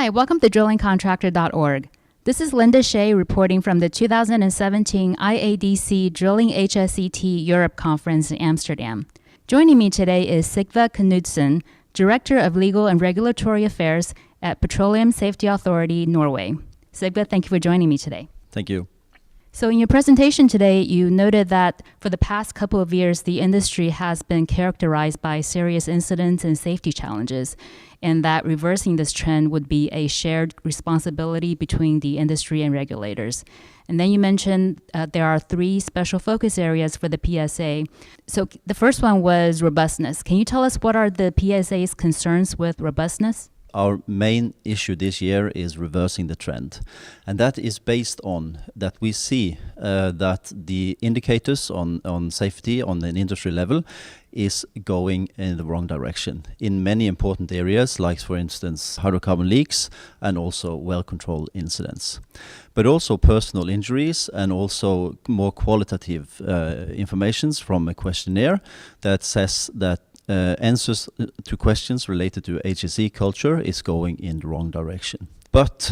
Hi, welcome to drillingcontractor.org. This is Linda Shea reporting from the 2017 IADC Drilling HSET Europe Conference in Amsterdam. Joining me today is Sigve Knudsen, Director of Legal and Regulatory Affairs at Petroleum Safety Authority, Norway. Sigve, thank you for joining me today. Thank you. So in your presentation today, you noted that for the past couple of years, the industry has been characterized by serious incidents and safety challenges, and that reversing this trend would be a shared responsibility between the industry and regulators. And then you mentioned there are three special focus areas for the PSA. So the first one was robustness. Can you tell us what are the PSA's concerns with robustness? Our main issue this year is reversing the trend, and that is based on that we see that the indicators on safety on an industry level is going in the wrong direction in many important areas, like for instance hydrocarbon leaks and also well control incidents, but also personal injuries and also more qualitative informations from a questionnaire that says that answers to questions related to HSE culture is going in the wrong direction. But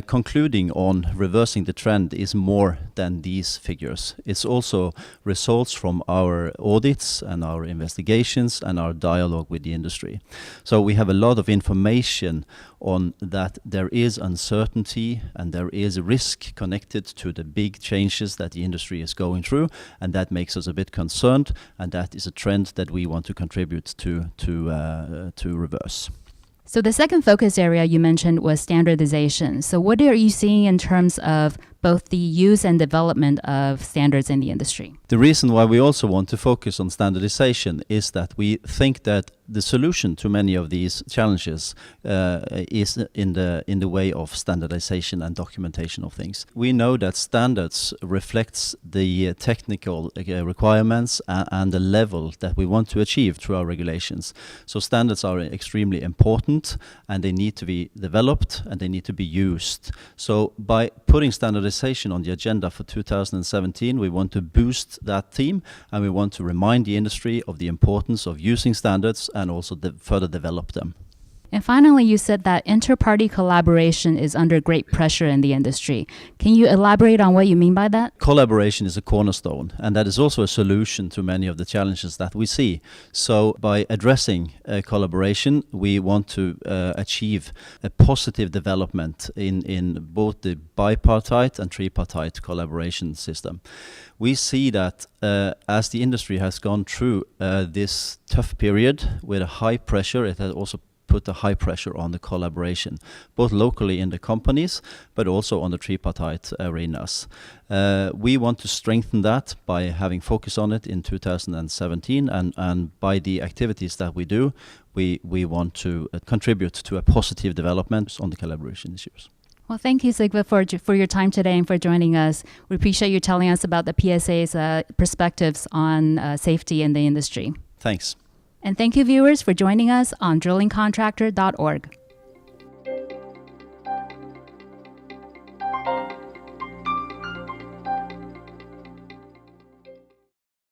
concluding on reversing the trend is more than these figures. It's also results from our audits and our investigations and our dialogue with the industry. So we have a lot of information on that there is uncertainty and there is a risk connected to the big changes that the industry is going through, and that makes us a bit concerned, and that is a trend that we want to contribute to reverse. So the second focus area you mentioned was standardization. So what are you seeing in terms of both the use and development of standards in the industry? The reason why we also want to focus on standardization is that we think that the solution to many of these challenges is in the way of standardization and documentation of things. We know that standards reflects the technical requirements and the level that we want to achieve through our regulations. So standards are extremely important, and they need to be developed and they need to be used. So by putting standardization on the agenda for 2017, we want to boost that theme, and we want to remind the industry of the importance of using standards and also further develop them. And finally, you said that inter-party collaboration is under great pressure in the industry. Can you elaborate on what you mean by that? Collaboration is a cornerstone, and that is also a solution to many of the challenges that we see. So by addressing collaboration, we want to achieve a positive development in both the bipartite and tripartite collaboration system. We see that as the industry has gone through this tough period with a high pressure, it has also put a high pressure on the collaboration, both locally in the companies, but also on the tripartite arenas. We want to strengthen that by having focus on it in 2017, and by the activities that we do, we want to contribute to a positive development on the collaboration issues. Well, thank you, Sigve, for your time today and for joining us. We appreciate you telling us about the PSA's perspectives on safety in the industry. Thanks. And thank you, viewers, for joining us on drillingcontractor.org.